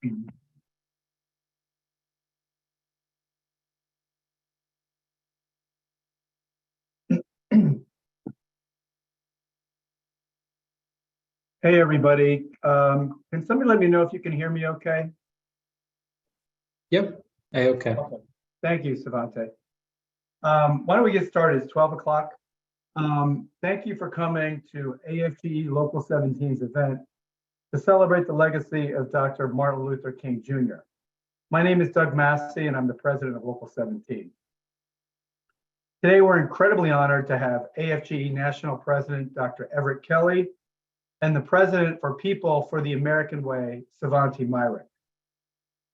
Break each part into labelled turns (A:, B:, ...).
A: Hey, everybody. Can somebody let me know if you can hear me okay?
B: Yep. Okay.
A: Thank you, Savante. Why don't we get started? It's 12 o'clock. Thank you for coming to AFGE Local 17's event to celebrate the legacy of Dr. Martin Luther King Jr. My name is Doug Massey, and I'm the president of Local 17. Today, we're incredibly honored to have AFGE National President Dr. Everett Kelly and the President for People for the American Way, Savante Myrick.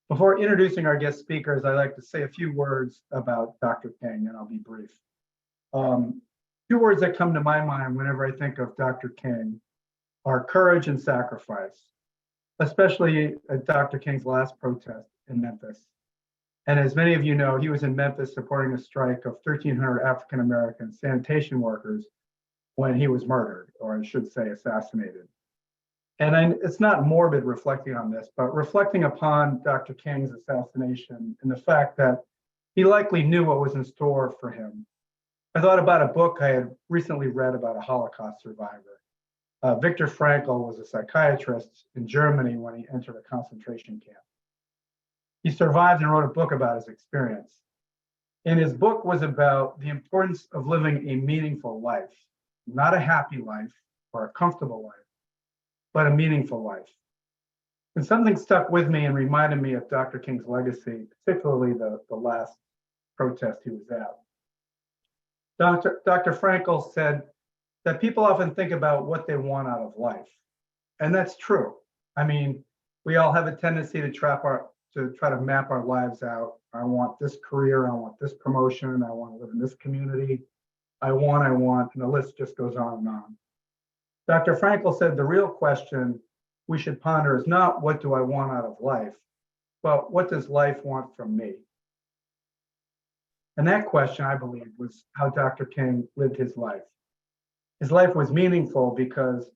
A: Before introducing our guest speakers, I'd like to say a few words about Dr. King, and I'll be brief. Two words that come to my mind whenever I think of Dr. King are courage and sacrifice, especially at Dr. King's last protest in Memphis. And as many of you know, he was in Memphis supporting a strike of 1,300 African-American sanitation workers when he was murdered, or I should say assassinated. And it's not morbid reflecting on this, but reflecting upon Dr. King's assassination and the fact that he likely knew what was in store for him. I thought about a book I had recently read about a Holocaust survivor. Viktor Frankl was a psychiatrist in Germany when he entered a concentration camp. He survived and wrote a book about his experience. And his book was about the importance of living a meaningful life, not a happy life or a comfortable life, but a meaningful life. And something stuck with me and reminded me of Dr. King's legacy, particularly the last protest he was at. Dr. Frankl said that people often think about what they want out of life. And that's true. I mean, we all have a tendency to try to map our lives out. I want this career, I want this promotion, I want to live in this community. I want, and the list just goes on and on. Dr. Frankl said the real question we should ponder is not what do I want out of life, but what does life want from me? And that question, I believe, was how Dr. King lived his life. His life was meaningful because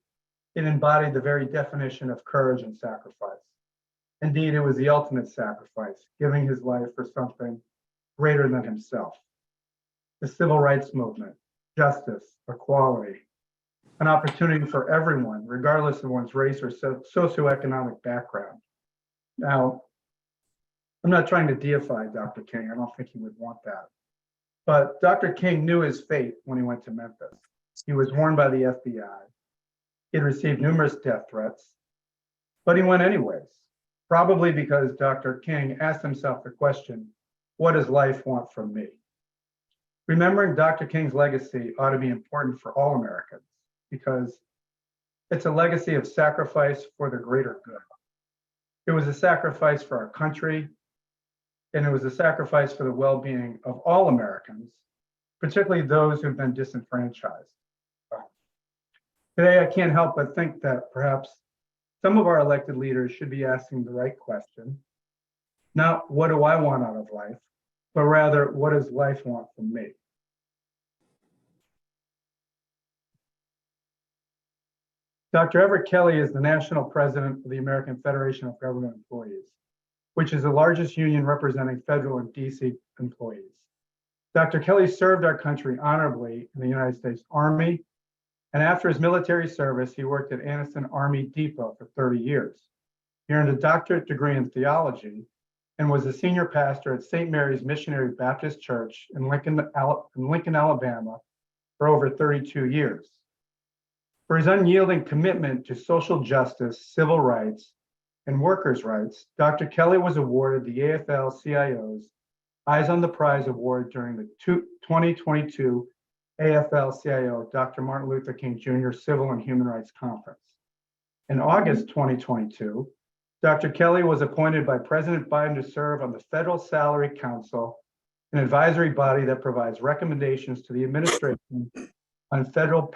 A: it embodied the very definition of courage and sacrifice. Indeed, it was the ultimate sacrifice, giving his life for something greater than himself. The civil rights movement, justice, equality, an opportunity for everyone, regardless of one's race or socioeconomic background. Now, I'm not trying to deify Dr. King. I don't think he would want that. But Dr. King knew his fate when he went to Memphis. He was warned by the FBI. He had received numerous death threats, but he went anyways, probably because Dr. King asked himself the question, what does life want from me? Remembering Dr. King's legacy ought to be important for all Americans because it's a legacy of sacrifice for the greater good. It was a sacrifice for our country, and it was a sacrifice for the well-being of all Americans, particularly those who've been disenfranchised. Today, I can't help but think that perhaps some of our elected leaders should be asking the right question, not what do I want out of life, but rather what does life want from me? Dr. Everett Kelly is the national president of the American Federation of Government Employees, which is the largest union representing federal and DC employees. Dr. Kelly served our country honorably in the United States Army, and after his military service, he worked at Anniston Army Depot for 30 years. He earned a doctorate degree in theology and was a senior pastor at St. Mary's Missionary Baptist Church in Lincoln, Alabama for over 32 years. For his unyielding commitment to social justice, civil rights, and workers' rights, Dr. Kelly was awarded the AFL-CIO's Eyes on the Prize Award during the 2022 AFL-CIO Dr. Martin Luther King Jr. Civil and Human Rights Conference. In August 2022, Dr. Kelly was appointed by President Biden to serve on the Federal Salary Council, an advisory body that provides recommendations to the administration on federal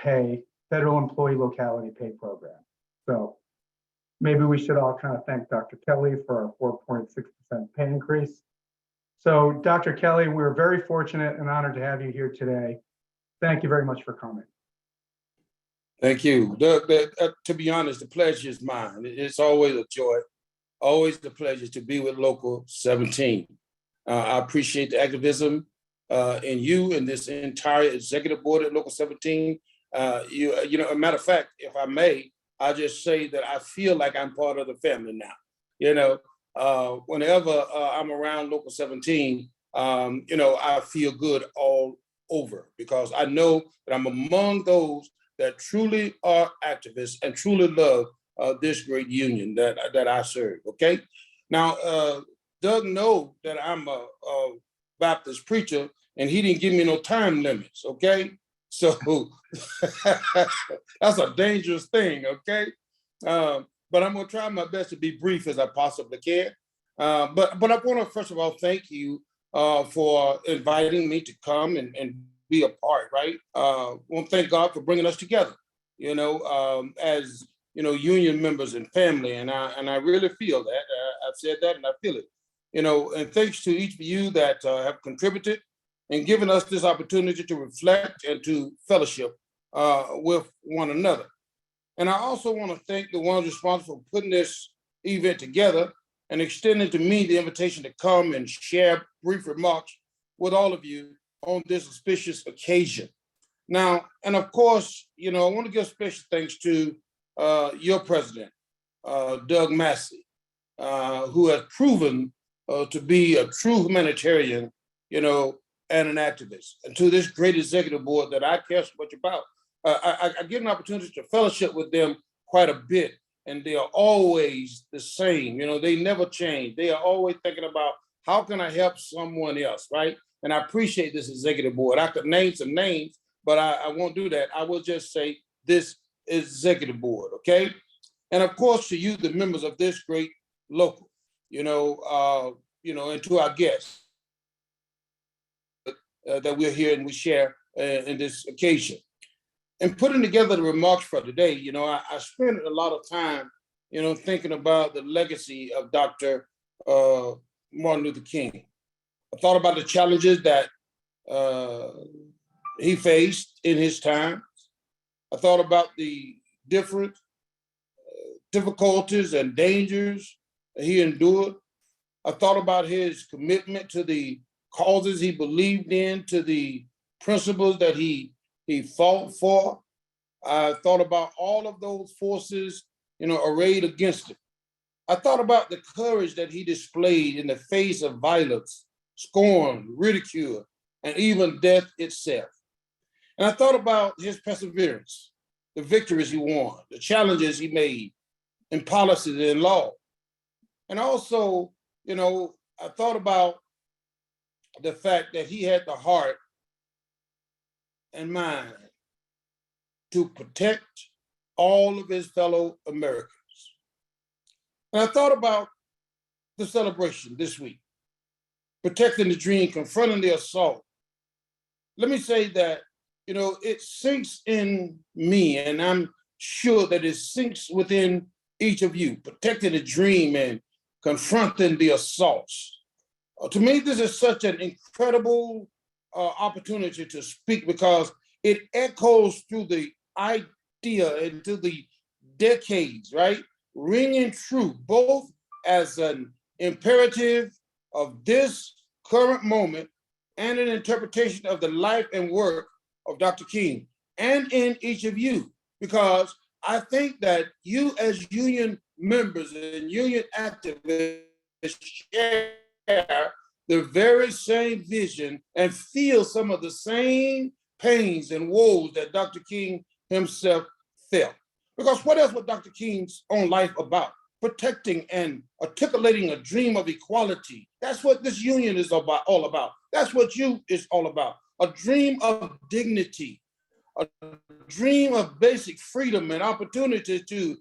A: employee locality pay program. So maybe we should all kind of thank Dr. Kelly for our 4.6% pay increase. So Dr. Kelly, we're very fortunate and honored to have you here today. Thank you very much for coming.
C: Thank you. To be honest, the pleasure is mine. It's always a joy
B: Always a pleasure to be with Local 17. I appreciate the activism in you and this entire executive board at Local 17. You know, a matter of fact, if I may, I just say that I feel like I'm part of the family now. You know, whenever I'm around Local 17, you know, I feel good all over because I know that I'm among those that truly are activists and truly love this great union that I serve. Okay, now Doug knows that I'm a Baptist preacher, and he didn't give me no time limits. Okay, so that's a dangerous thing. Okay, but I'm gonna try my best to be brief as I possibly can. But I want to first of all thank you for inviting me to come and be a part. Right, I want to thank God for bringing us together. You know, as you know, union members and family, and I really feel that. I've said that, and I feel it. You know, and thanks to each of you that have contributed and given us this opportunity to reflect and to fellowship with one another. And I also want to thank the ones responsible for putting this event together and extending to me the invitation to come and share brief remarks with all of you on this auspicious occasion. Now, and of course, you know, I want to give special thanks to your president, Doug Massey, who has proven to be a true humanitarian, you know, and an activist. And to this great executive board that I care so much about, I get an opportunity to fellowship with them quite a bit, and they are always the same. You know, they never change. They are always thinking about how can I help someone else, right? And I appreciate this executive board. I could name some names, but I won't do that. I will just say this executive board, okay? And of course, to you, the members of this great local, you know, and to our guests that we're here and we share in this occasion. And putting together the remarks for today, you know, I spent a lot of time, you know, thinking about the legacy of Dr. Martin Luther King. I thought about the challenges that he faced in his time. I thought about the different difficulties and dangers that he endured. I thought about his commitment to the causes he believed in, to the principles that he fought for. I thought about all of those forces, you know, arrayed against him. I thought about the courage that he displayed in the face of violence, scorn, ridicule, and even death itself. And I thought about his perseverance, the victories he won, the challenges he made in policy and in law. And also, you know, I thought about the fact that he had the heart and mind to protect all of his fellow Americans. And I thought about the celebration this week, protecting the dream, confronting the assault. Let me say that, you know, it sinks in me, and I'm sure that it sinks within each of you, protecting the dream and confronting the assaults. To me, this is such an incredible opportunity to speak because it echoes through the idea and through the decades, right? Ringing true, both as an imperative of this current moment and an interpretation of the life and work of Dr. King, and in each of you, because I think that you as union members and union activists share the very same vision and feel some of the same pains and woes that Dr. King himself felt. Because what else was Dr. King's own life about? Protecting and articulating a dream of equality. That's what this union is all about. That's what you is all about. A dream of dignity, a dream of basic freedom and opportunity to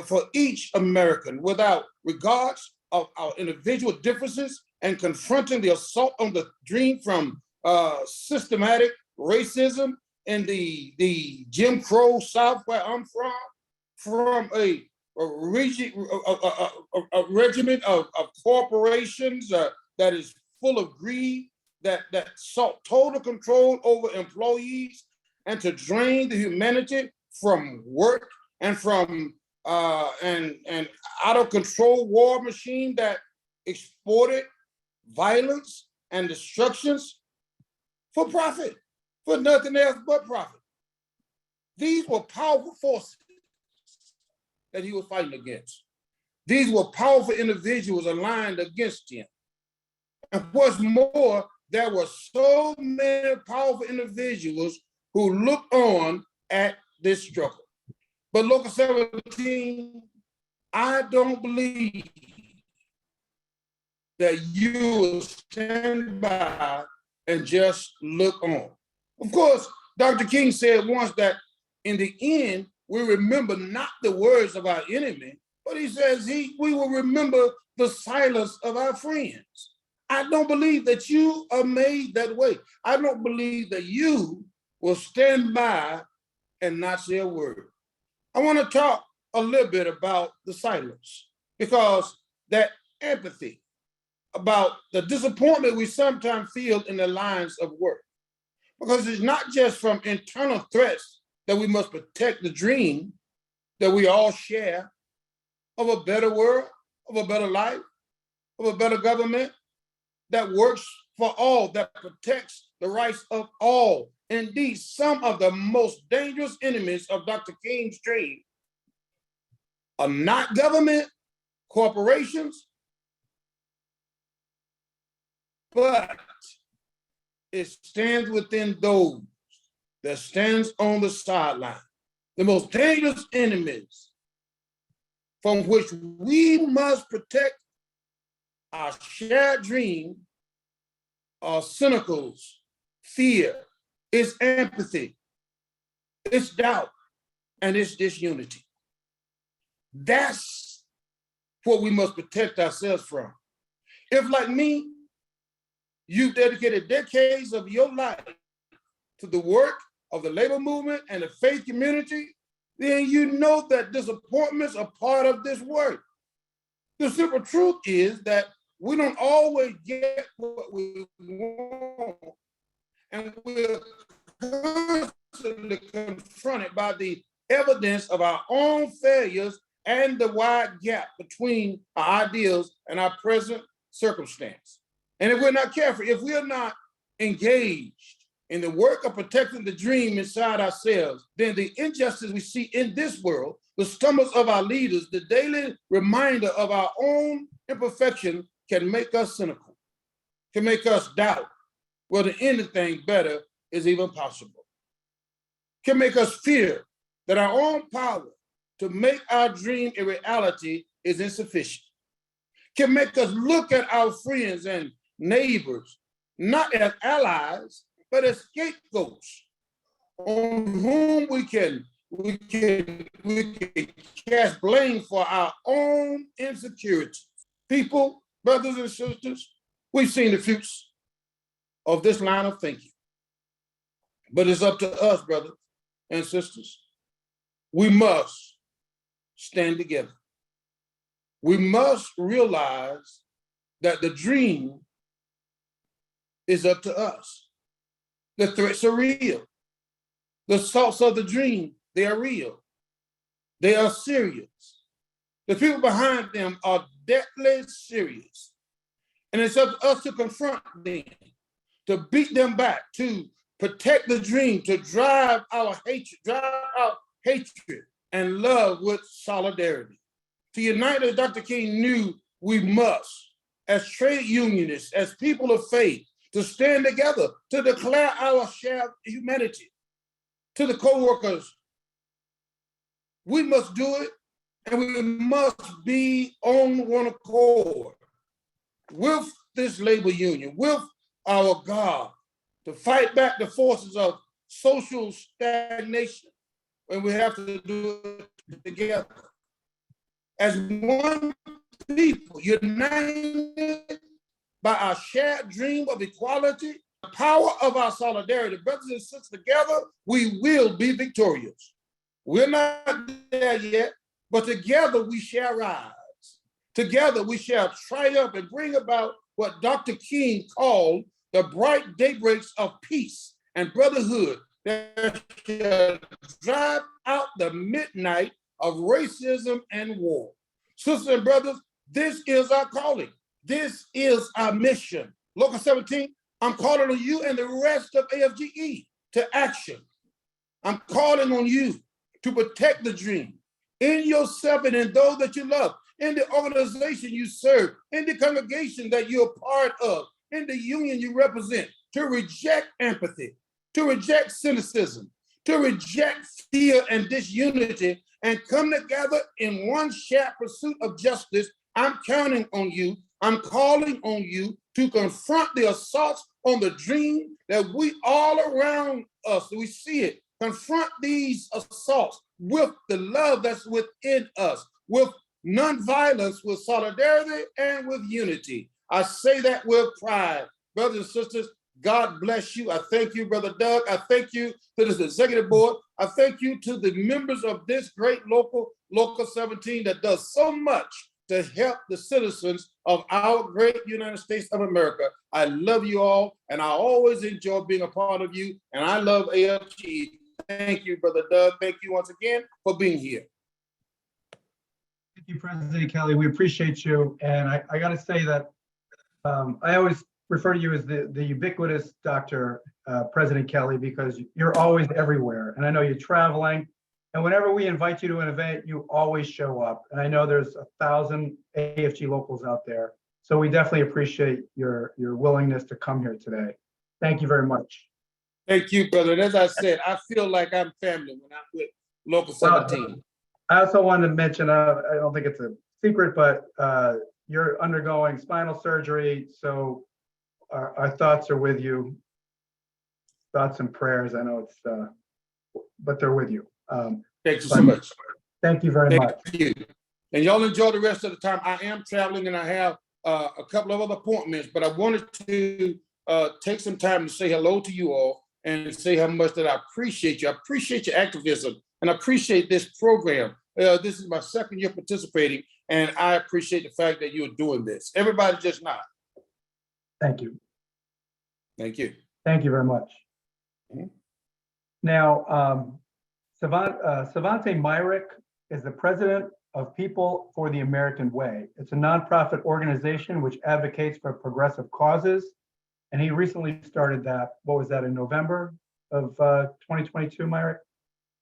B: for each American without regards of our individual differences, and confronting the assault on the dream from systematic racism in the Jim Crow South where I'm from a regiment of corporations that is full of greed, that sought total control over employees and to drain the humanity from work and from and out of control war machine that exported violence and destructions for profit, for nothing else but profit. These were powerful forces that he was fighting against. These were powerful individuals aligned against him. And what's more, there were so many powerful individuals who looked on at this struggle. But Local 17, I don't believe that you will stand by and just look on. Of course, Dr. King said once that in the end, we remember not the words of our enemy, but he says we will remember the silence of our friends. I don't believe that you are made that way. I don't believe that you will stand by and not say a word. I want to talk a little bit about the silence, because that empathy about the disappointment we sometimes feel in the lines of work, because it's not just from internal threats that we must protect the dream that we all share of a better world, of a better life, of a better government that works for all, that protects the rights of all. Indeed, some of the most dangerous enemies of Dr. King's dream are not government, corporations, but it stands within those that stands on the sideline. The most dangerous enemies from which we must protect our shared dream are cynicals, fear, it's empathy, it's doubt, and it's disunity. That's what we must protect ourselves from. If, like me, you dedicated decades of your life to the work of the labor movement and the faith community, then you know that disappointments are part of this work. The simple truth is that we don't always get what we want, and we're constantly confronted by the evidence of our own failures and the wide gap between our ideals and our present circumstance. And if we're not careful, if we're not engaged in the work of protecting the dream inside ourselves, then the injustice we see in this world, the stumbles of our leaders, the daily reminder of our own imperfection can make us cynical, can make us doubt whether anything better is even possible, can make us fear that our own power to make our dream a reality is insufficient, can make us look at our friends and neighbors not as allies, but as scapegoats on whom we can cast blame for our own insecurities. People, brothers and sisters, we've seen the fruits of this line of thinking. But it's up to us, brothers and sisters. We must stand together. We must realize that the dream is up to us. The threats are real. The assaults of the dream, they are real. They are serious. The people behind them are deadly serious. And it's up to us to confront them, to beat them back, to protect the dream, to drive out hatred and love with solidarity. To unite, as Dr. King knew we must, as trade unionists, as people of faith, to stand together, to declare our shared humanity. To the co-workers, we must do it, and we must be on one accord with this labor union, with our God, to fight back the forces of social stagnation, and we have to do it together. As one people, united by our shared dream of equality, the power of our solidarity, brothers and sisters, together, we will be victorious. We're not there yet, but together we shall rise. Together we shall triumph and bring about what Dr. King called the bright daybreaks of peace and brotherhood that shall drive out the midnight of racism and war. Sisters and brothers, this is our calling. This is our mission. Local 17, I'm calling on you and the rest of AFGE to action. I'm calling on you to protect the dream in yourself and in those that you love, in the organization you serve, in the congregation that you're a part of, in the union you represent, to reject empathy, to reject cynicism, to reject fear and disunity, and come together in one shared pursuit of justice. I'm counting on you. I'm calling on you to confront the assaults on the dream that we all around us, we see it. Confront these assaults with the love that's within us, with nonviolence, with solidarity, and with unity. I say that with pride. Brothers and sisters, God bless you. I thank you, Brother Doug. I thank you to this executive board. I thank you to the members of this great local 17 that does so much to help the citizens of our great United States of America. I love you all, and I always enjoy being a part of you, and I love AFGE. Thank you, Brother Doug. Thank you once again for being here.
A: Thank you, President Kelly. We appreciate you. And I got to say that I always refer to you as the ubiquitous Dr. President Kelly, because you're always everywhere. And I know you're traveling. And whenever we invite you to an event, you always show up. And I know there's 1,000 AFG locals out there. So we definitely appreciate your willingness to come here today. Thank you very much.
B: Thank you, brother. And as I said, I feel like I'm family when I'm with Local 17.
A: I also wanted to mention, I don't think it's a secret, but you're undergoing spinal surgery. So our thoughts are with you. Thoughts and prayers. I know it's, but they're with you.
B: Thank you so much.
A: Thank you very much.
B: Thank you. And y'all enjoy the rest of the time. I am traveling and I have a couple of other appointments, but I wanted to take some time to say hello to you all and say how much that I appreciate you. I appreciate your activism and I appreciate this program. This is my second year participating, and I appreciate the fact that you're doing this. Everybody just nod.
A: Thank you.
B: Thank you.
A: Thank you very much. Mm-hmm. Now, Savante Myrick is the president of People for the American Way. It's a nonprofit organization which advocates for progressive causes. And he recently started that, what was that, in November of 2022, Myrick?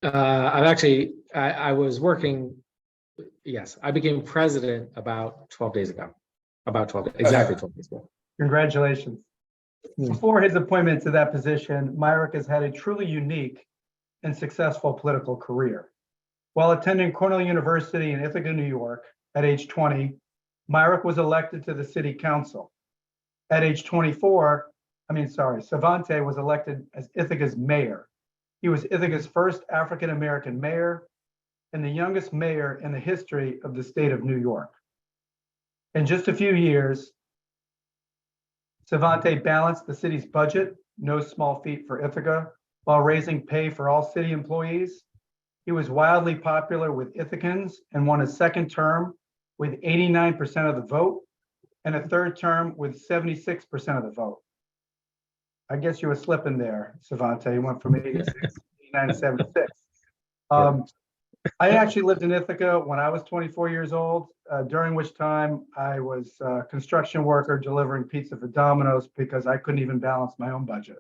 C: I was working, yes, I became president about 12 days ago, exactly 12 days ago.
A: Congratulations. Before his appointment to that position, Myrick has had a truly unique and successful political career. While attending Cornell University in Ithaca, New York, at age 20, Myrick was elected to the city council. At age 24, Savante was elected as Ithaca's mayor. He was Ithaca's first African-American mayor and the youngest mayor in the history of the state of New York. In just a few years, Savante balanced the city's budget, no small feat for Ithaca, while raising pay for all city employees. He was wildly popular with Ithacans and won a second term with 89% of the vote and a third term with 76% of the vote. I guess you were slipping there, Savante. You went from 86 to 89 to 76. I actually lived in Ithaca when I was 24 years old, during which time I was a construction worker delivering pizza for Domino's because I couldn't even balance my own budget.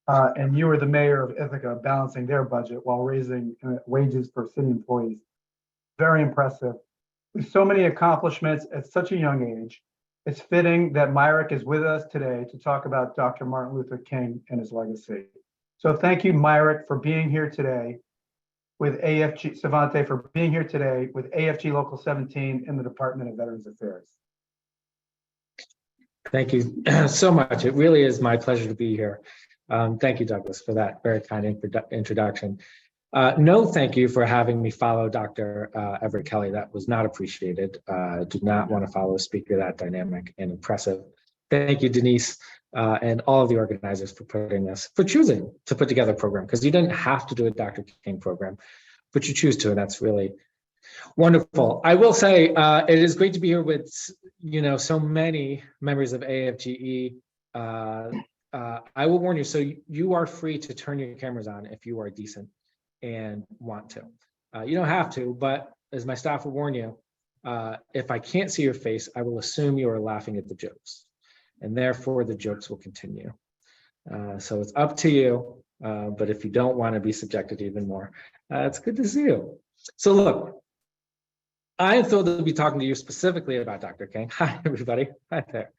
A: And you were the mayor of Ithaca balancing their budget while raising wages for city employees. Very impressive. With so many accomplishments at such a young age, it's fitting that Myrick is with us today to talk about Dr. Martin Luther King and his legacy. So thank you, Myrick, for being here today with AFG, Savante, for being here today with AFG Local 17 in the Department of Veterans Affairs.
C: Thank you so much. It really is my pleasure to be here. Thank you, Douglas, for that very kind introduction. No, thank you for having me follow Dr. Everett Kelly. That was not appreciated. Did not want to follow a speaker that dynamic and impressive. Thank you, Denise, and all of the organizers for choosing to put together a program, because you didn't have to do a Dr. King program, but you choose to, and that's really wonderful. I will say it is great to be here with, so many members of AFGE. I will warn you, so you are free to turn your cameras on if you are decent and want to. You don't have to, but as my staff will warn you, if I can't see your face, I will assume you are laughing at the jokes, and therefore the jokes will continue. So it's up to you, but if you don't want to be subjected even more, it's good to see you. So look, I am thrilled to be talking to you specifically about Dr. King. Hi, everybody. Hi there.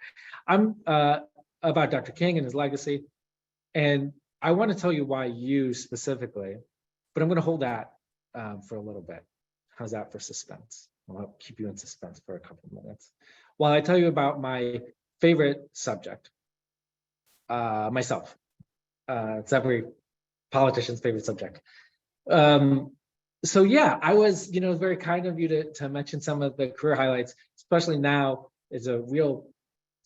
C: I'm about Dr. King and his legacy, and I want to tell you why you specifically, but I'm going to hold that for a little bit. How's that for suspense? I'll keep you in suspense for a couple of minutes while I tell you about my favorite subject, myself. It's every politician's favorite subject. So yeah, I was, very kind of you to mention some of the career highlights, especially now. It's a real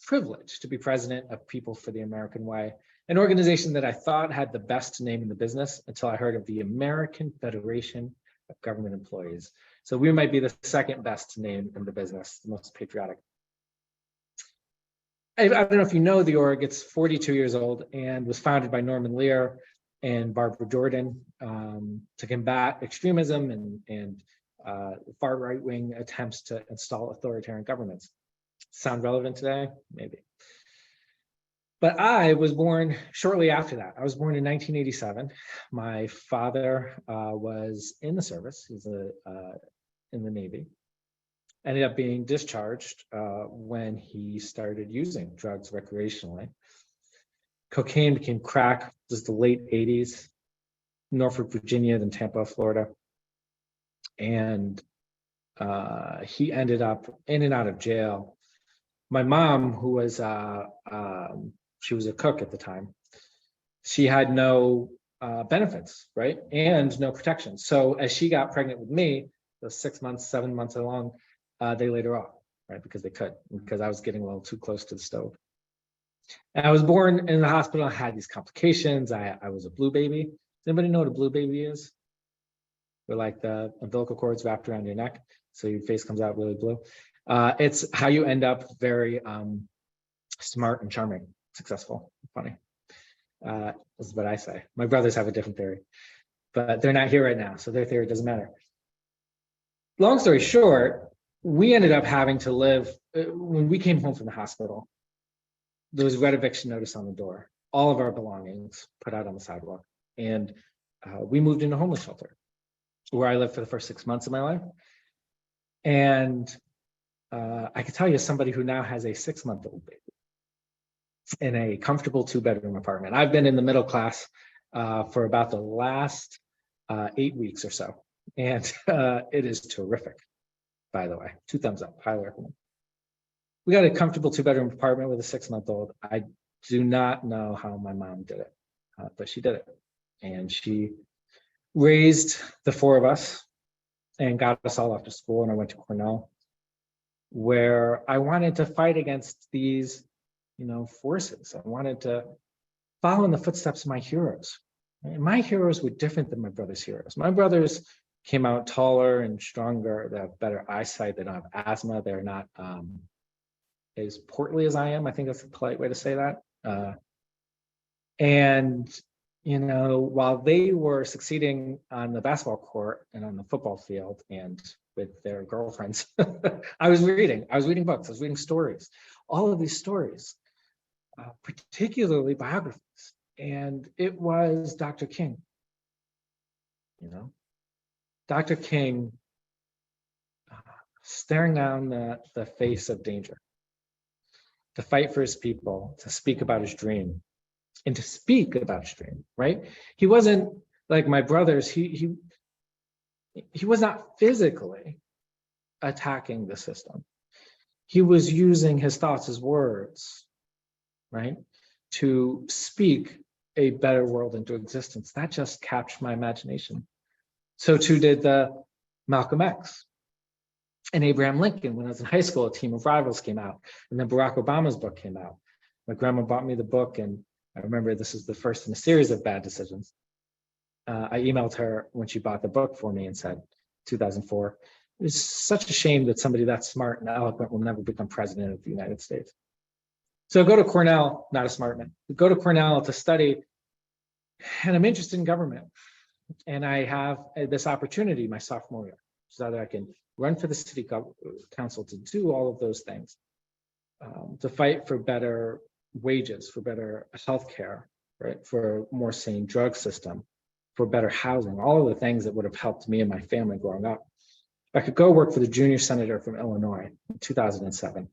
C: privilege to be president of People for the American Way, an organization that I thought had the best name in the business until I heard of the American Federation of Government Employees. So we might be the second best name in the business, the most patriotic. I don't know if you know the org, it's 42 years old and was founded by Norman Lear and Barbara Jordan to combat extremism and far right-wing attempts to install authoritarian governments. Sound relevant today? Maybe. But I was born shortly after that. I was born in 1987. My father was in the service. He's in the Navy. Ended up being discharged when he started using drugs recreationally. Cocaine became crack. This is the late 80s, Norfolk, Virginia, then Tampa, Florida. And he ended up in and out of jail. My mom, who was, she was a cook at the time, she had no benefits, right? And no protection. So as she got pregnant with me, those 6 months, 7 months along, they laid her off, right? Because they could, because I was getting a little too close to the stove. And I was born in the hospital. I had these complications. I was a blue baby. Does anybody know what a blue baby is? Where like the umbilical cord's wrapped around your neck, so your face comes out really blue. It's how you end up very smart and charming, successful, funny. This is what I say. My brothers have a different theory, but they're not here right now, so their theory doesn't matter. Long story short, we ended up having to live, when we came home from the hospital, there was a red eviction notice on the door, all of our belongings put out on the sidewalk, and we moved into a homeless shelter where I lived for the first 6 months of my life. And I can tell you, as somebody who now has a 6-month-old baby in a comfortable 2-bedroom apartment. I've been in the middle class for about the last 8 weeks or so. And it is terrific, by the way. 2 thumbs up, highly recommend. We got a comfortable 2-bedroom apartment with a 6-month-old. I do not know how my mom did it, but she did it. And she raised the 4 of us and got us all off to school. And I went to Cornell, where I wanted to fight against these, forces. I wanted to follow in the footsteps of my heroes. And my heroes were different than my brother's heroes. My brothers came out taller and stronger. They have better eyesight. They don't have asthma. They're not as portly as I am. I think that's a polite way to say that. While they were succeeding on the basketball court and on the football field and with their girlfriends, I was reading books, I was reading stories, all of these stories, particularly biographies. And it was Dr. King, Dr. King staring down the face of danger, to fight for his people, to speak about his dream, and to speak about his dream, right? He wasn't like my brothers. He was not physically attacking the system. He was using his thoughts, his words, right, to speak a better world into existence. That just captured my imagination. So too did the Malcolm X and Abraham Lincoln. When I was in high school, A Team of Rivals came out, and then Barack Obama's book came out. My grandma bought me the book, and I remember this is the first in a series of bad decisions. I emailed her when she bought the book for me and said, 2004, it was such a shame that somebody that smart and eloquent will never become president of the United States. So go to Cornell, not a smart man, go to Cornell to study, and I'm interested in government. And I have this opportunity my sophomore year, so that I can run for the city council to do all of those things, to fight for better wages, for better healthcare, right, for a more sane drug system, for better housing, all of the things that would have helped me and my family growing up. I could go work for the junior senator from Illinois in 2007,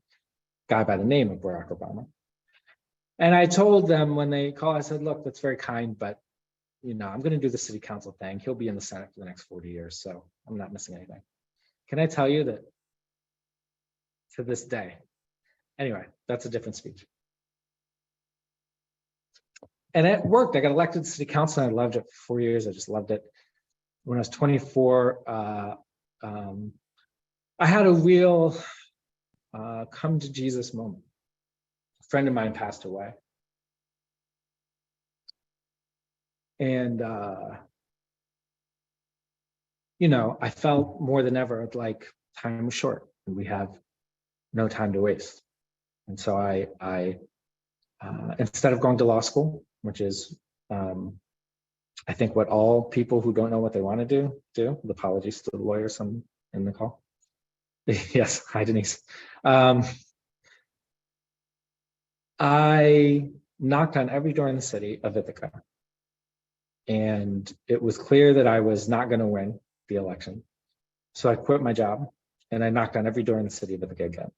C: guy by the name of Barack Obama. And I told them when they called, I said, look, that's very kind, but I'm going to do the city council thing. He'll be in the Senate for the next 40 years, so I'm not missing anything. Can I tell you that to this day, anyway, that's a different speech. And it worked. I got elected to city council and I loved it for 4 years. I just loved it. When I was 24, I had a real come to Jesus moment. A friend of mine passed away. And, I felt more than ever like time was short and we have no time to waste. And so I instead of going to law school, which is, I think what all people who don't know what they want to do, with apologies to the lawyers in the call. Yes, hi Denise. I knocked on every door in the city of Ithaca. And it was clear that I was not going to win the election. So I quit my job and I knocked on every door in the city of Ithaca again.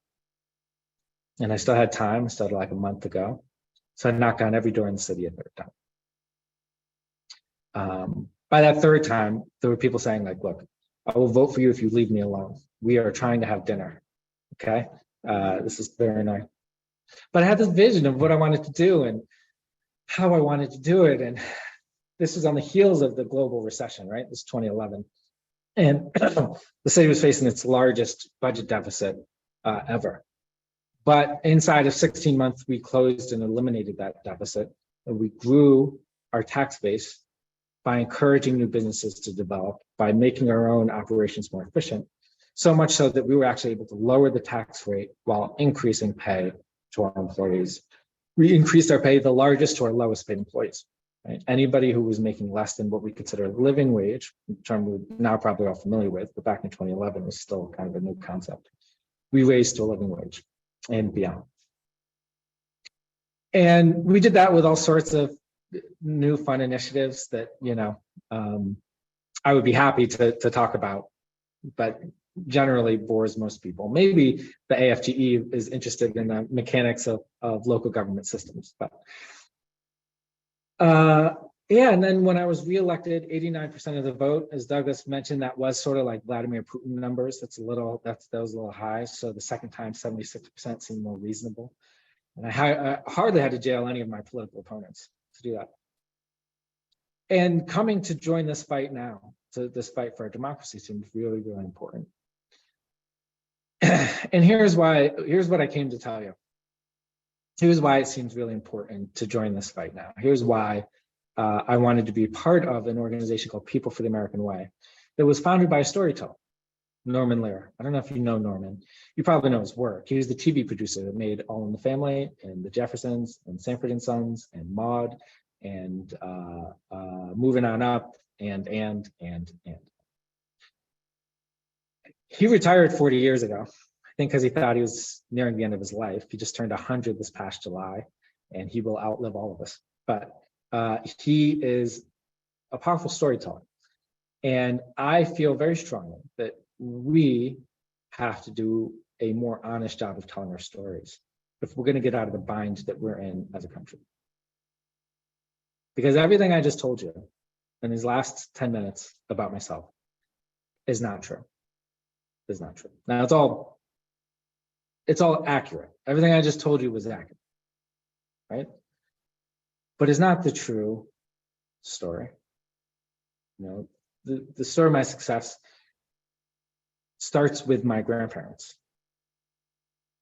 C: And I still had time, I still had like a month to go. So I knocked on every door in the city a third time. By that third time, there were people saying like, look, I will vote for you if you leave me alone. We are trying to have dinner, okay? This is very nice. But I had this vision of what I wanted to do and how I wanted to do it. And this was on the heels of the global recession, right? This 2011. And the city was facing its largest budget deficit ever. But inside of 16 months, we closed and eliminated that deficit. And we grew our tax base by encouraging new businesses to develop, by making our own operations more efficient, so much so that we were actually able to lower the tax rate while increasing pay to our employees. We increased our pay the largest to our lowest paid employees. Right? Anybody who was making less than what we consider a living wage, a term we're now probably all familiar with, but back in 2011 was still kind of a new concept. We raised to a living wage and beyond. And we did that with all sorts of new fun initiatives that, I would be happy to talk about, but generally bores most people. Maybe the AFGE is interested in the mechanics of local government systems, but yeah, and then when I was reelected, 89% of the vote, as Douglas mentioned, that was sort of like Vladimir Putin numbers. That was a little high. So the second time, 76% seemed more reasonable. And I hardly had to jail any of my political opponents to do that. And coming to join this fight now, so this fight for our democracy seems really, really important. And here's what I came to tell you. Here's why it seems really important to join this fight now. Here's why I wanted to be part of an organization called People for the American Way that was founded by a storyteller, Norman Lear. I don't know if you know Norman. You probably know his work. He was the TV producer that made All in the Family and The Jeffersons and Sanford and Sons and Maude and Moving On Up and. He retired 40 years ago, I think because he thought he was nearing the end of his life. He just turned 100 this past July, and he will outlive all of us. But he is a powerful storyteller. And I feel very strongly that we have to do a more honest job of telling our stories if we're going to get out of the bind that we're in as a country. Because everything I just told you in these last 10 minutes about myself is not true. Is not true. Now it's all accurate. Everything I just told you was accurate, right? But it's not the true story. The story of my success starts with my grandparents,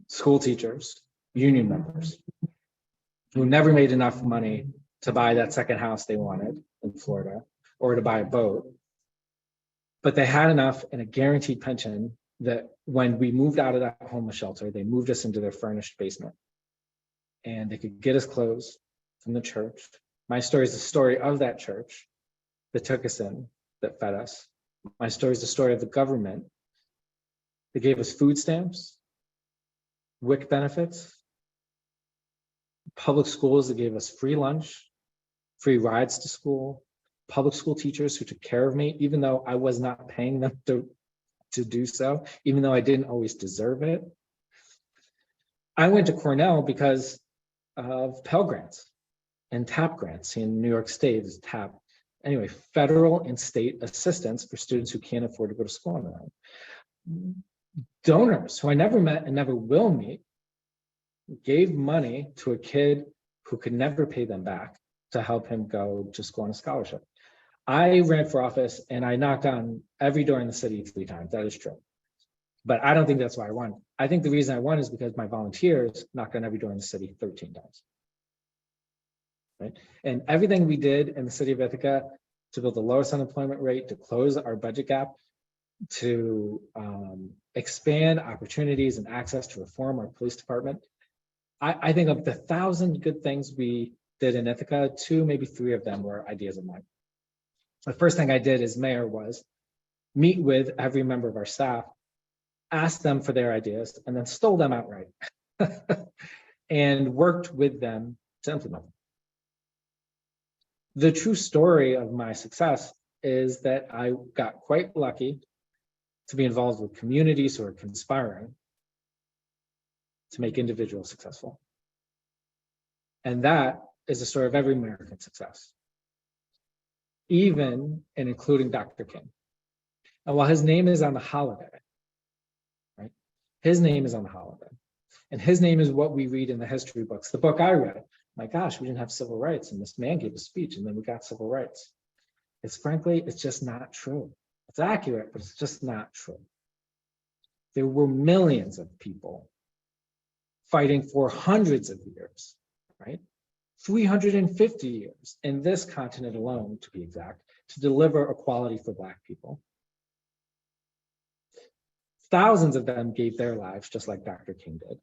C: school teachers, union members, who never made enough money to buy that second house they wanted in Florida or to buy a boat. But they had enough in a guaranteed pension that when we moved out of that homeless shelter, they moved us into their furnished basement. And they could get us clothes from the church. My story is the story of that church that took us in, that fed us. My story is the story of the government that gave us food stamps, WIC benefits, public schools that gave us free lunch, free rides to school, public school teachers who took care of me, even though I was not paying them to do so, even though I didn't always deserve it. I went to Cornell because of Pell Grants and TAP grants. In New York State is TAP. Anyway, federal and state assistance for students who can't afford to go to school on their own. Donors who I never met and never will meet gave money to a kid who could never pay them back to help him go to school on a scholarship. I ran for office and I knocked on every door in the city 3 times. That is true. But I don't think that's why I won. I think the reason I won is because my volunteers knocked on every door in the city 13 times. Right? And everything we did in the city of Ithaca to build the lowest unemployment rate, to close our budget gap, to expand opportunities and access, to reform our police department. I think of the 1,000 good things we did in Ithaca, 2, maybe 3 of them were ideas of mine. The first thing I did as mayor was meet with every member of our staff, ask them for their ideas, and then stole them outright and worked with them to implement them. The true story of my success is that I got quite lucky to be involved with communities who are conspiring to make individuals successful. And that is the story of every American success, even and including Dr. King. And while his name is on the holiday, right? His name is on the holiday. And his name is what we read in the history books. The book I read, my gosh, we didn't have civil rights. And this man gave a speech and then we got civil rights. It's frankly, it's just not true. It's accurate, but it's just not true. There were millions of people fighting for hundreds of years, right? 350 years in this continent alone, to be exact, to deliver equality for Black people. Thousands of them gave their lives, just like Dr. King did.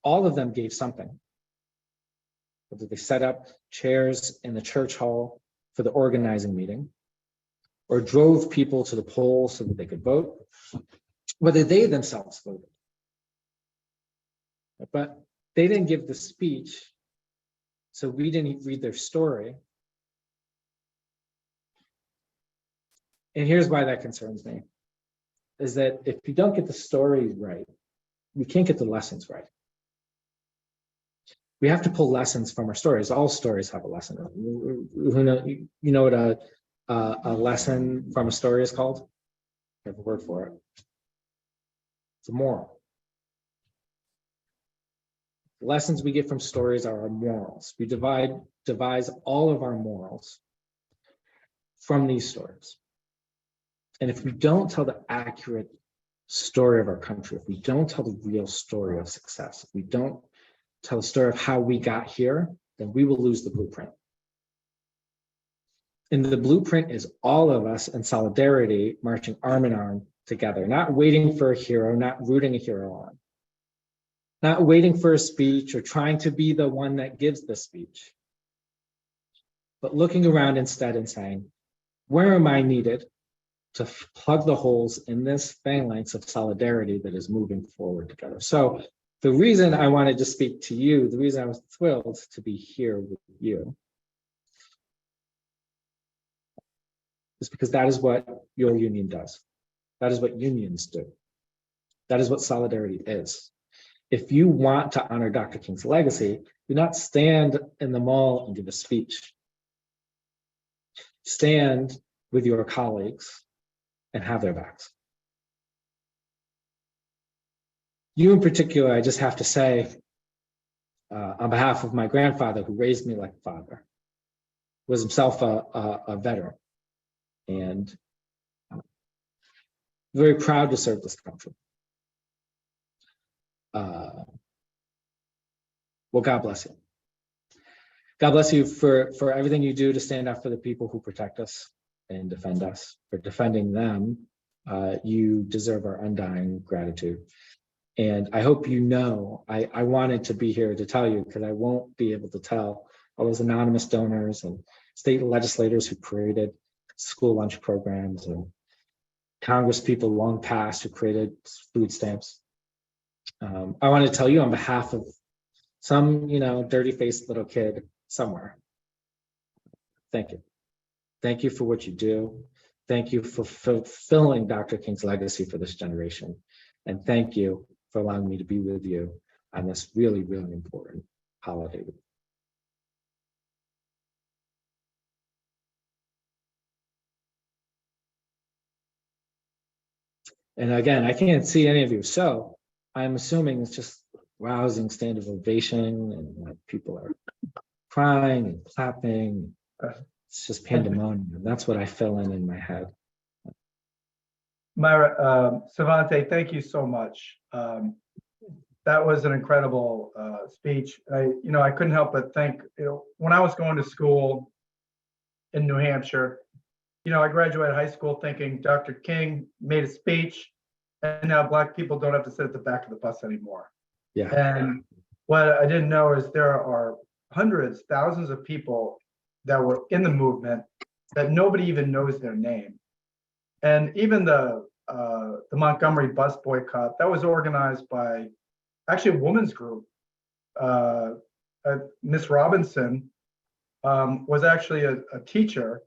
C: All of them gave something. Whether they set up chairs in the church hall for the organizing meeting, or drove people to the polls so that they could vote, whether they themselves voted. But they didn't give the speech, so we didn't read their story. And here's why that concerns me, is that if you don't get the story right, we can't get the lessons right. We have to pull lessons from our stories. All stories have a lesson. You know what a lesson from a story is called? I have a word for it. It's a moral. The lessons we get from stories are our morals. We devise all of our morals from these stories. And if we don't tell the accurate story of our country, if we don't tell the real story of success, if we don't tell the story of how we got here, then we will lose the blueprint. And the blueprint is all of us in solidarity, marching arm in arm together, not waiting for a hero, not rooting a hero on, not waiting for a speech or trying to be the one that gives the speech, but looking around instead and saying, where am I needed to plug the holes in this phalanx of solidarity that is moving forward together? So the reason I wanted to speak to you, the reason I was thrilled to be here with you, is because that is what your union does. That is what unions do. That is what solidarity is. If you want to honor Dr. King's legacy, do not stand in the mall and give a speech. Stand with your colleagues and have their backs. You in particular, I just have to say, on behalf of my grandfather who raised me like a father, was himself a veteran, and very proud to serve this country. Well, God bless you. God bless you for everything you do to stand up for the people who protect us and defend us. For defending them, you deserve our undying gratitude. And I hope you know, I wanted to be here to tell you, because I won't be able to tell all those anonymous donors and state legislators who created school lunch programs, and Congress people long past who created food stamps. I want to tell you on behalf of some, dirty-faced little kid somewhere, thank you. Thank you for what you do. Thank you for fulfilling Dr. King's legacy for this generation. And thank you for allowing me to be with you on this really, really important holiday. And again, I can't see any of you, so I'm assuming it's just rousing stand of ovation, and people are crying and clapping. It's just pandemonium. That's what I fill in my head.
A: Myra, Savante, thank you so much. That was an incredible speech. I couldn't help but think, when I was going to school in New Hampshire, I graduated high school thinking Dr. King made a speech, and now Black people don't have to sit at the back of the bus anymore.
C: Yeah.
A: And what I didn't know is there are hundreds, thousands of people that were in the movement that nobody even knows their name. And even the Montgomery bus boycott, that was organized by actually a women's group. Miss Robinson was actually a teacher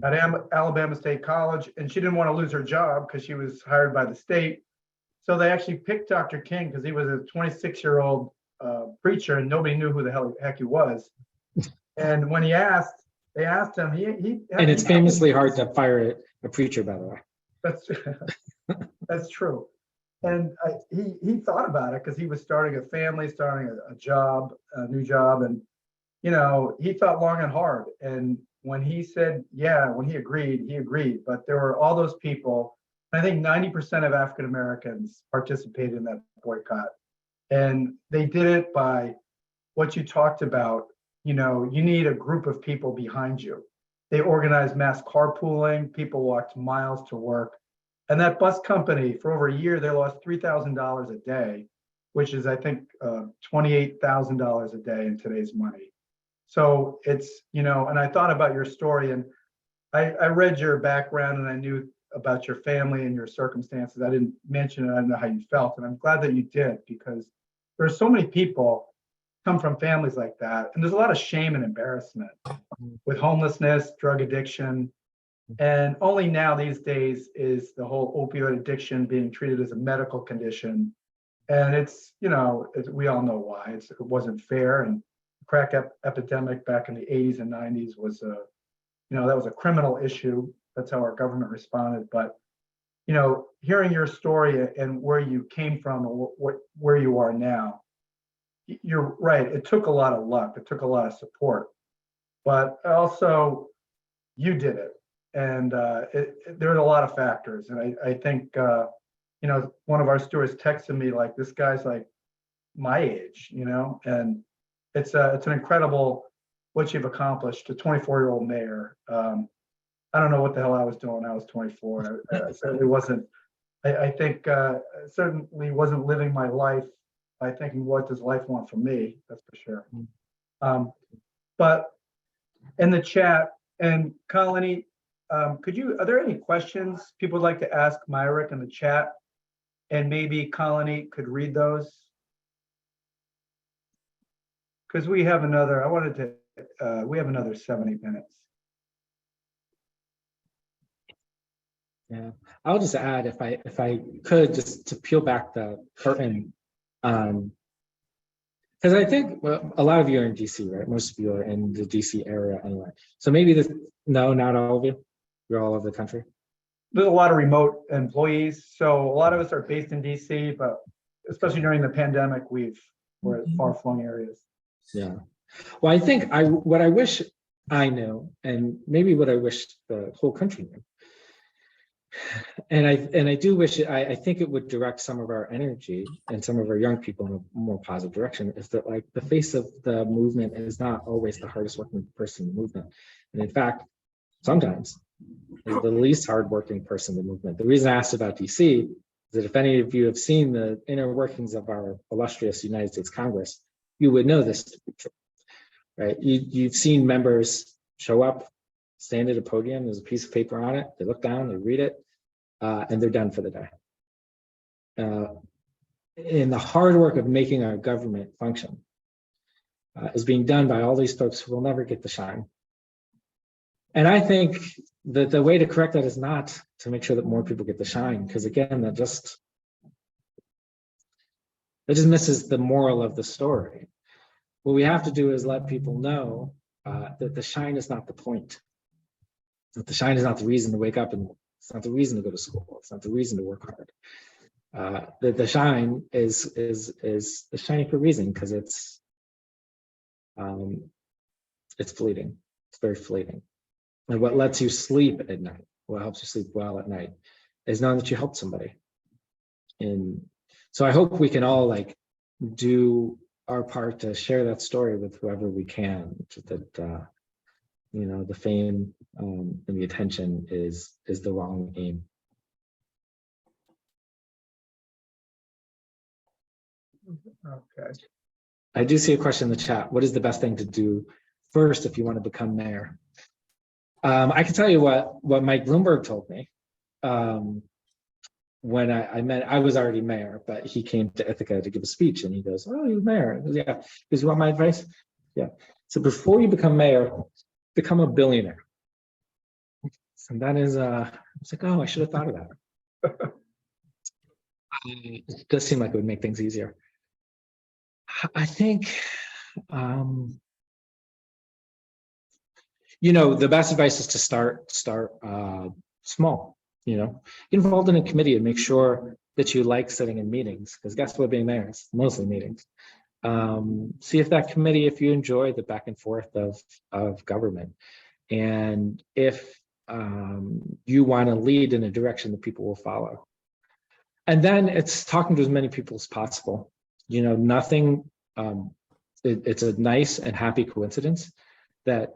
A: at Alabama State College, and she didn't want to lose her job because she was hired by the state. So they actually picked Dr. King because he was a 26-year-old preacher, and nobody knew who the heck he was. And when they asked him,
C: and it's famously hard to fire a preacher, by the way.
A: That's true. And he thought about it because he was starting a family, starting a job, a new job, and he thought long and hard. And when he said, when he agreed. But there were all those people. I think 90% of African Americans participated in that boycott. And they did it by what you talked about. You need a group of people behind you. They organized mass carpooling. People walked miles to work. And that bus company, for over a year, they lost $3,000 a day, which is, I think, $28,000 a day in today's money. So it's, and I thought about your story, and I read your background, and I knew about your family and your circumstances. I didn't mention it. I don't know how you felt. And I'm glad that you did, because there's so many people come from families like that. And there's a lot of shame and embarrassment with homelessness, drug addiction. And only now these days is the whole opioid addiction being treated as a medical condition. And it's, we all know why. It wasn't fair. And the crack epidemic back in the 80s and 90s was that was a criminal issue. That's how our government responded. But, hearing your story and where you came from and where you are now, you're right. It took a lot of luck. It took a lot of support. But also, you did it. And there are a lot of factors. And I think, one of our stewards texted me like, this guy's like my age, and it's an incredible what you've accomplished, a 24-year-old mayor. I don't know what the hell I was doing when I was 24. I certainly wasn't, I think certainly wasn't living my life by thinking, what does life want from me? That's for sure. But in the chat, and Colony, are there any questions people would like to ask Myrick in the chat? And maybe Colony could read those. Because we have another, we have another 70 minutes.
C: Yeah, I'll just add, if I could, just to peel back the curtain, because I think a lot of you are in DC, right? Most of you are in the DC area anyway. So maybe no, not all of you. You're all over the country.
A: There's a lot of remote employees, so a lot of us are based in DC, but especially during the pandemic, we're at far-flung areas.
C: Yeah. Well, I think what I wish I knew, and maybe what I wish the whole country knew, and I do wish I think it would direct some of our energy and some of our young people in a more positive direction, is that like the face of the movement is not always the hardest working person in the movement. And in fact, sometimes is the least hardworking person in the movement. The reason I asked about DC is that if any of you have seen the inner workings of our illustrious United States Congress, you would know this to be true, right? You've seen members show up, stand at a podium, there's a piece of paper on it, they look down, they read it, and they're done for the day. And the hard work of making our government function is being done by all these folks who will never get the shine. And I think that the way to correct that is not to make sure that more people get the shine, because again, that just misses the moral of the story. What we have to do is let people know that the shine is not the point. That the shine is not the reason to wake up, and it's not the reason to go to school. It's not the reason to work hard. That the shine is shining for a reason, because it's fleeting. It's very fleeting. And what lets you sleep at night, what helps you sleep well at night, is knowing that you helped somebody. And so I hope we can all like do our part to share that story with whoever we can. That you know, the fame and the attention is the wrong aim.
A: Okay.
C: I do see a question in the chat. What is the best thing to do first if you want to become mayor? I can tell you what Mike Bloomberg told me when I was already mayor, but he came to Ithaca to give a speech, and he goes, "Oh, you're mayor." I goes, "Yeah." He goes, "You want my advice?" Yeah. So before you become mayor, become a billionaire. And that is, I was like, oh, I should have thought of that. It does seem like it would make things easier. I think, you know, the best advice is to start small. You know, get involved in a committee and make sure that you like sitting in meetings, because guess what, being mayor is mostly meetings. See if that committee, if you enjoy the back and forth of government, and if you want to lead in a direction that people will follow. And then it's talking to as many people as possible. You know, nothing, it's a nice and happy coincidence that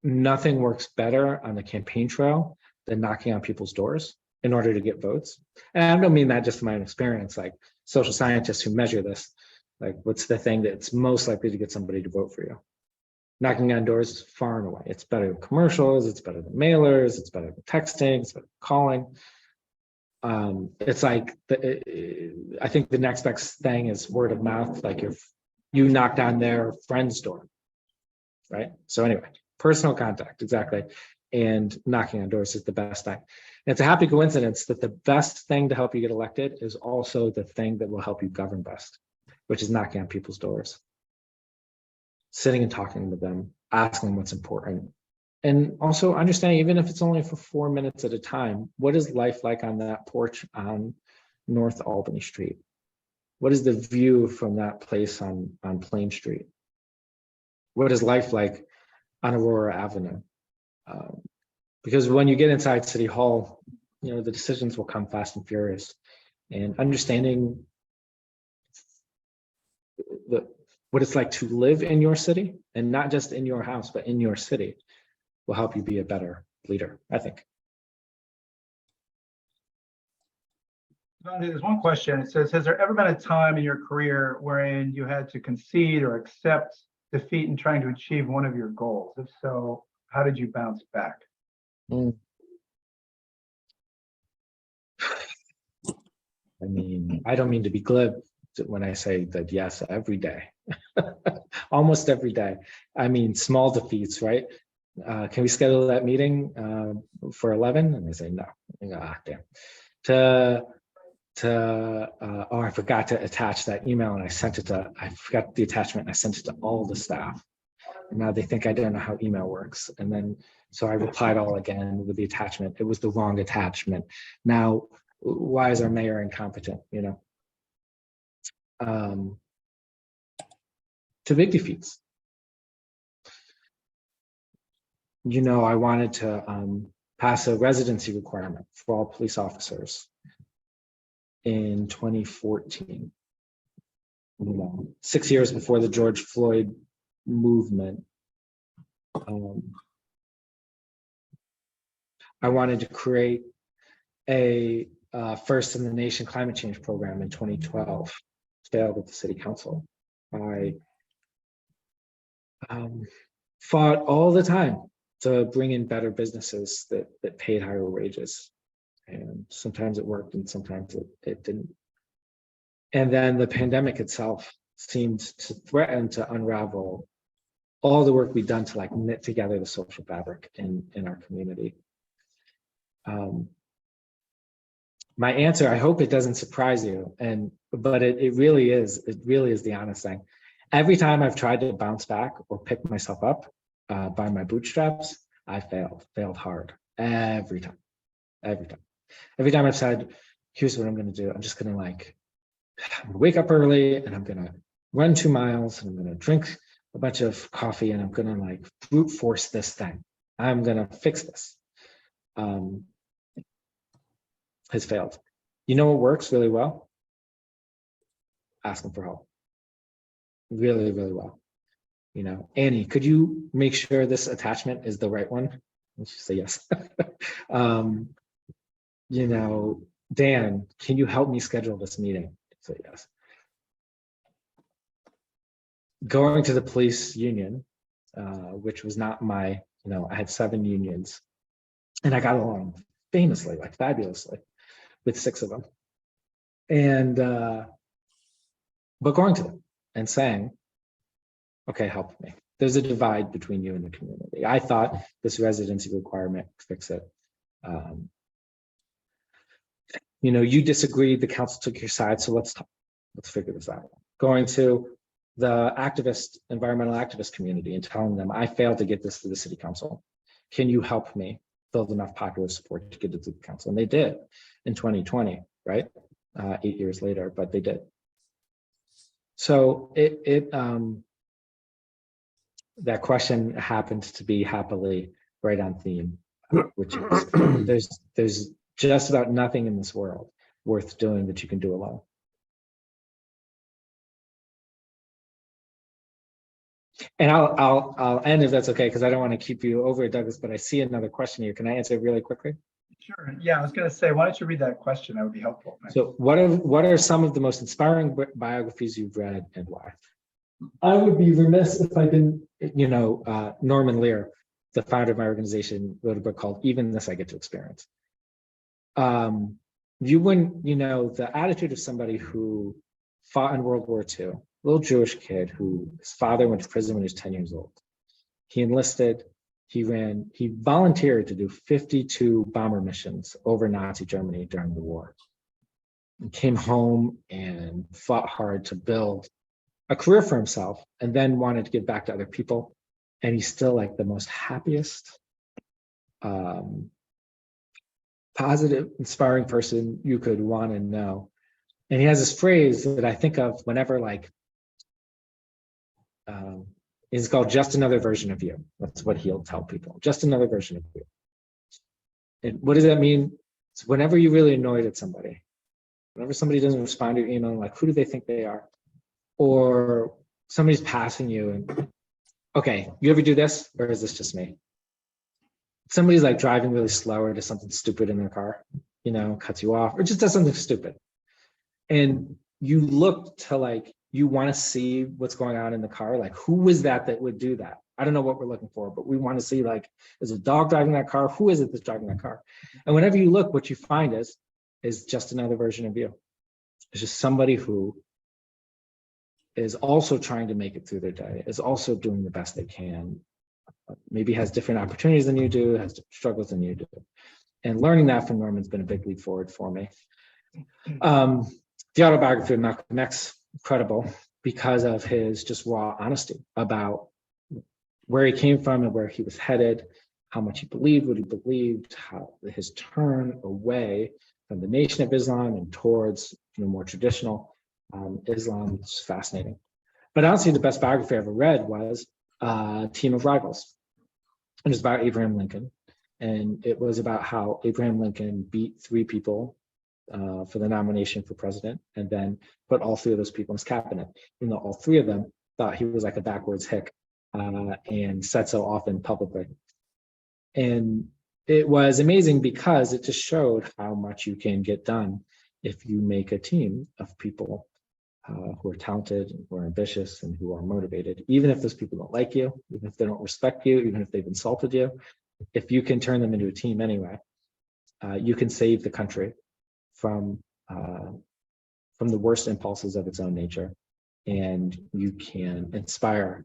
C: nothing works better on the campaign trail than knocking on people's doors in order to get votes. And I don't mean that just from my own experience, like social scientists who measure this, like what's the thing that's most likely to get somebody to vote for you? Knocking on doors is far and away. It's better than commercials, it's better than mailers, it's better than texting, it's better than calling. It's like, I think the next best thing is word of mouth, like if you knocked on their friend's door, right? So anyway, personal contact, exactly. And knocking on doors is the best thing. And it's a happy coincidence that the best thing to help you get elected is also the thing that will help you govern best, which is knocking on people's doors. Sitting and talking with them, asking them what's important. And also understanding, even if it's only for 4 minutes at a time, what is life like on that porch on North Albany Street? What is the view from that place on Plain Street? What is life like on Aurora Avenue? Because when you get inside City Hall, you know, the decisions will come fast and furious. And understanding what it's like to live in your city, and not just in your house, but in your city, will help you be a better leader, I think.
A: There's one question. It says, has there ever been a time in your career wherein you had to concede or accept defeat in trying to achieve one of your goals? If so, how did you bounce back?
C: I mean, I don't mean to be glib when I say that, yes, every day, almost every day. I mean, small defeats, right? Can we schedule that meeting for 11? And they say no. Damn. Oh, I forgot to attach that email, and I forgot the attachment, and I sent it to all the staff. And now they think I don't know how email works. And then, so I replied all again with the attachment. It was the wrong attachment. Now, why is our mayor incompetent, you know? To big defeats. You know, I wanted to pass a residency requirement for all police officers in 2014. You know, 6 years before the George Floyd movement. I wanted to create a first in the nation climate change program in 2012. Failed at the city council. I fought all the time to bring in better businesses that paid higher wages. And sometimes it worked and sometimes it didn't. And then the pandemic itself seemed to threaten to unravel all the work we've done to like knit together the social fabric in our community. My answer, I hope it doesn't surprise you, but it really is the honest thing. Every time I've tried to bounce back or pick myself up by my bootstraps, I failed hard every time. Every time I've said, here's what I'm going to do. I'm just going to wake up early and I'm going to run 2 miles and I'm going to drink a bunch of coffee and I'm going to brute force this thing. I'm going to fix this. Has failed. You know what works really well? Asking for help. Really, really well. You know, Annie, could you make sure this attachment is the right one? And she say yes. You know, Dan, can you help me schedule this meeting? Say yes. Going to the police union, which was not my, I had 7 unions and I got along famously, fabulously with 6 of them. And, but going to them and saying, okay, help me. There's a divide between you and the community. I thought this residency requirement would fix it. You disagreed, the council took your side, so let's talk. Let's figure this out. Going to the environmental activist community and telling them, I failed to get this to the city council. Can you help me build enough popular support to get it to the council? And they did in 2020, right? 8 years later, but they did. So that question happens to be happily right on theme, which is there's just about nothing in this world worth doing that you can do alone. And I'll end if that's okay, because I don't want to keep you over, Douglas, but I see another question here. Can I answer it really quickly?
A: Sure. Yeah, I was going to say, why don't you read that question? That would be helpful.
C: So what are some of the most inspiring biographies you've read and why? I would be remiss if I didn't, Norman Lear, the founder of my organization, wrote a book called Even This I Get to Experience. The attitude of somebody who fought in World War II, little Jewish kid who his father went to prison when he was 10 years old. He enlisted, he volunteered to do 52 bomber missions over Nazi Germany during the war. He came home and fought hard to build a career for himself and then wanted to give back to other people. And he's still the most happiest, positive, inspiring person you could want to know. And he has this phrase that I think of whenever it's called just another version of you. That's what he'll tell people, just another version of you. And what does that mean? It's whenever you're really annoyed at somebody, whenever somebody doesn't respond to your email, who do they think they are? Or somebody's passing you and, okay, you ever do this? Or is this just me? Somebody's driving really slow or does something stupid in their car, cuts you off or just does something stupid. And you look to you want to see what's going on in the car. Who is that would do that? I don't know what we're looking for, but we want to see is a dog driving that car? Who is it that's driving that car? And whenever you look, what you find is just another version of you. It's just somebody who is also trying to make it through their day, is also doing the best they can, maybe has different opportunities than you do, has different struggles than you do. And learning that from Norman's been a big leap forward for me. The autobiography of Malcolm X, incredible because of his just raw honesty about where he came from and where he was headed, how much he believed, what he believed, how his turn away from the Nation of Islam and towards more traditional Islam. It's fascinating. But honestly, the best biography I ever read was Team of Rivals. It was about Abraham Lincoln. And it was about how Abraham Lincoln beat 3 people for the nomination for president, and then put all 3 of those people in his cabinet, even though all 3 of them thought he was like a backwards hick and said so often publicly. And it was amazing because it just showed how much you can get done if you make a team of people who are talented, who are ambitious, and who are motivated. Even if those people don't like you, even if they don't respect you, even if they've insulted you, if you can turn them into a team anyway, you can save the country from the worst impulses of its own nature, and you can inspire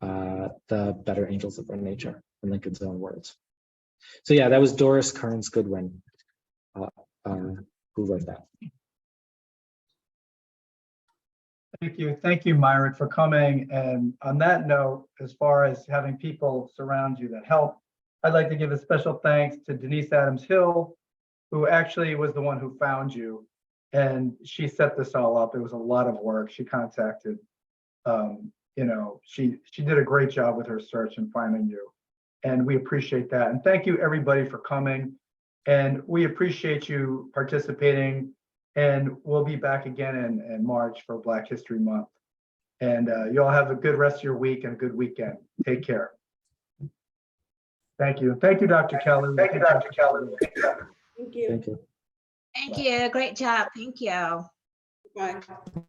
C: the better angels of our nature, in Lincoln's own words. So yeah, that was Doris Kearns Goodwin who wrote that.
A: Thank you, Myrick, for coming. And on that note, as far as having people surround you that help, I'd like to give a special thanks to Denise Adams Hill, who actually was the one who found you. And she set this all up. It was a lot of work. She contacted, she did a great job with her search and finding you. And we appreciate that. And thank you, everybody, for coming. And we appreciate you participating. And we'll be back again in March for Black History Month. And you all have a good rest of your week and a good weekend. Take care. Thank you. Thank you, Dr. Kelly.
D: Thank you, Dr. Kelly.
E: Thank you.
C: Thank you.
F: Thank you. Great job. Thank you.
E: Bye.